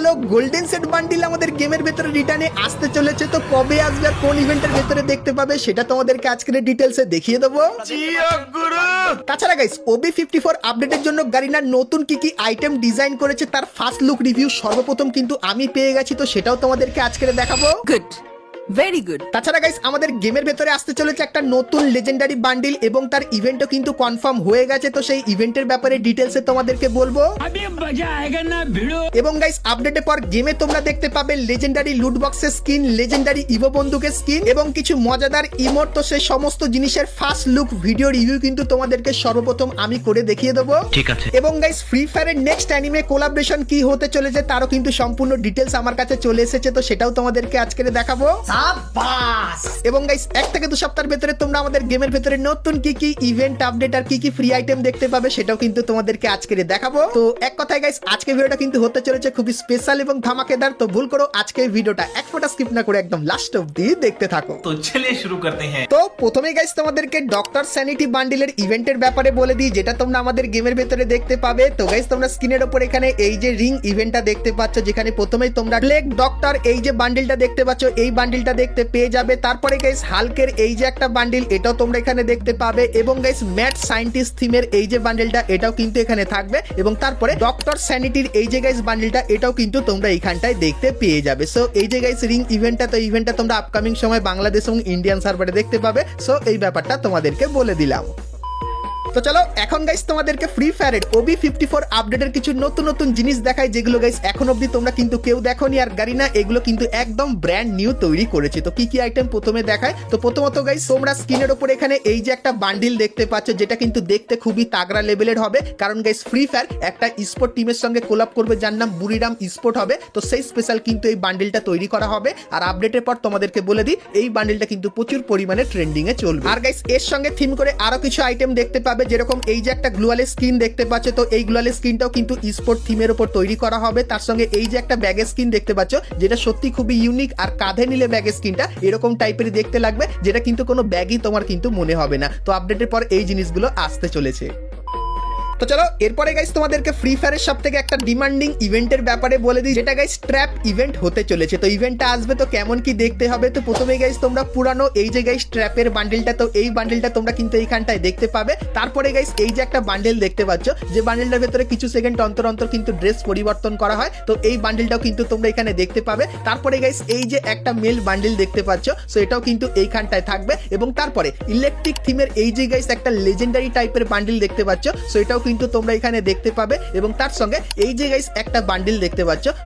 বলো golden set bundle আমাদের গেমের ভেতরে রিটার্নে আসতে চলেছে, তো কবে আসবে আর কোন ইভেন্টের ভেতরে দেখতে পাবে সেটা তোমাদেরকে আজকের ডিটেলসে দেখিয়ে দেবো। তাছাড়া গাইস OB54 আপডেটের জন্য গারিনার নতুন কি কি আইটেম ডিজাইন করেছে তার ফার্স্ট লুক রিভিউ সর্বপ্রথম কিন্তু আমি পেয়ে গেছি, তো সেটাও তোমাদেরকে আজকে দেখাবো। Good, very good. তাছাড়া গাইস আমাদের গেমের ভেতরে আসতে চলেছে একটা নতুন লেজেন্ডারি বান্ডিল এবং তার ইভেন্টও কিন্তু কনফার্ম হয়ে গেছে, তো সেই ইভেন্টের ব্যাপারে ডিটেলসে তোমাদেরকে বলবো। এবং গাইস আপডেটের পর গেমে তোমরা দেখতে পাবে লেজেন্ডারি লুট বক্সের স্কিন, লেজেন্ডারি ইভো বন্দুকের স্কিন এবং কিছু মজাদার ইমোট, তো সেই সমস্ত জিনিসের ফার্স্ট লুক ভিডিও রিভিউ কিন্তু তোমাদেরকে সর্বপ্রথম আমি করে দেখিয়ে দেবো। ঠিক আছে। এবং গাইস ফ্রি ফায়ারের নেক্সট অ্যানিমে কোলাবরেশন কি হতে চলেছে তারও কিন্তু সম্পূর্ণ ডিটেলস আমার কাছে চলে এসেছে, তো সেটাও তোমাদেরকে আজকে দেখাবো। এবং গাইস 1 থেকে 2 সপ্তাহের ভেতরে তোমরা আমাদের গেমের ভেতরে নতুন কি কি ইভেন্ট আপডেট আর কি কি ফ্রি আইটেম দেখতে পাবে সেটাও কিন্তু তোমাদেরকে আজকে দেখাবো। তো এক কথায় গাইস আজকে ভিডিওটা কিন্তু হতে চলেছে খুবই স্পেশাল এবং ধামাকেদার, তো ভুল করো আজকে ভিডিওটা এক ফোঁটা স্কিপ না করে একদম লাস্ট অবধি দেখতে থাকো। তো চলিए শুরু করতে हैं। তো প্রথমেই গাইস তোমাদেরকে ডক্টর স্যানিটি বান্ডিলের ইভেন্টের ব্যাপারে বলে দিই, যেটা তোমরা আমাদের গেমের ভেতরে দেখতে পাবে। তো গাইস তোমরা স্ক্রিনের উপর এখানে এই যে রিং ইভেন্টটা দেখতে পাচ্ছ, যেখানে প্রথমেই তোমরা ব্লেক ডক্টর এই যে বান্ডিলটা দেখতে পাচ্ছ এই বান্ডিলটা দেখতে পেয়ে যাবে। তারপরে গাইস হালকের এই যে একটা বান্ডিল এটাও তোমরা এখানে দেখতে পাবে এবং গাইস ম্যাড সায়েন্টিস্ট থিমের এই যে বান্ডিলটা এটাও কিন্তু এখানে থাকবে এবং তারপরে ডক্টর স্যানিটির এই যে গাইস বান্ডিলটা এটাও কিন্তু তোমরা এইখানটায় দেখতে পেয়ে যাবে। সো এই যে গাইস রিং ইভেন্টটা, তো ইভেন্টটা তোমরা আপকামিং সময় বাংলাদেশ এবং ইন্ডিয়ান সার্ভারে দেখতে পাবে। সো এই ব্যাপারটা তোমাদেরকে বলে দিলাম। তো চলো এখন গাইস তোমাদেরকে ফ্রি ফায়ারের OB54 আপডেটের কিছু নতুন নতুন জিনিস দেখাই, যেগুলো গাইস এখন অবধি তোমরা কিন্তু কেউ দেখোনি, আর গারিনা এগুলো কিন্তু একদম ব্র্যান্ড নিউ তৈরি করেছে। তো কি কি আইটেম প্রথমে দেখায়, তো প্রথমত গাইস তোমরা স্ক্রিনের উপর এখানে এই যে একটা বান্ডিল দেখতে পাচ্ছ, যেটা কিন্তু দেখতে খুবই তাগড়া লেভেলের হবে, কারণ গাইস ফ্রি ফায়ার একটা স্পোর্ট টিমের সঙ্গে কোলাব করবে যার নাম বুড়িরাম স্পোর্ট হবে, তো সেই স্পেশাল কিন্তু এই বান্ডিলটা তৈরি করা হবে। আর আপডেটের পর তোমাদেরকে বলে দিই এই বান্ডিলটা কিন্তু প্রচুর পরিমাণে ট্রেন্ডিং এ চলবে। আর গাইস এর সঙ্গে থিম করে আরো কিছু আইটেম দেখতে পাবে, যেরকম এই যে একটা গ্লোয়ালের স্কিন দেখতে পাচ্ছ, তো এই গ্লোয়ালের স্কিনটাও কিন্তু স্পোর্ট থিমের উপর তৈরি করা হবে। তার সঙ্গে এই যে একটা ব্যাগের স্কিন দেখতে পাচ্ছ, যেটা সত্যি খুবই ইউনিক, আর কাঁধে নিলে ব্যাগের স্কিনটা এরকম টাইপের দেখতে লাগবে, যেটা কিন্তু কোনো ব্যাগই তোমার কিন্তু মনে হবে না। তো আপডেটের পর এই জিনিসগুলো আসতে চলেছে। তো চলো এরপরে গাইস তোমাদেরকে ফ্রি ফায়ারের সব থেকে একটা ডিমান্ডিং ইভেন্টের ব্যাপারে বলে দিই, যেটা গাইস ট্র্যাপ ইভেন্ট হতে চলেছে। তো ইভেন্টটা আসবে, তো কেমন কি দেখতে হবে, তো প্রথমে গাইস তোমরা পুরানো এই যে গাইস ট্র্যাপের বান্ডেলটা, তো এই বান্ডেলটা তোমরা কিন্তু এইখানটায় দেখতে পাবে। তারপরে গাইস এই যে একটা বান্ডেল দেখতে পাচ্ছ, যে বান্ডেলটার ভেতরে কিছু সেকেন্ড অন্তর অন্তর কিন্তু ড্রেস পরিবর্তন করা হয়, তো এই বান্ডেলটাও কিন্তু তোমরা এখানে দেখতে পাবে। তারপরে গাইস এই যে একটা মেল বান্ডেল দেখতে পাচ্ছ, সো এটাও কিন্তু এইখানটায় থাকবে। এবং তারপরে ইলেকট্রিক থিমের এই যে গাইস একটা লেজেন্ডারি টাইপের বান্ডেল দেখতে পাচ্ছ, সো এটাও কিন্তু তোমরা এখানে দেখতে পাবে। এবং তার সঙ্গে এই যে গাইস একটা বান্ডিল দেখতে পাচ্ছ,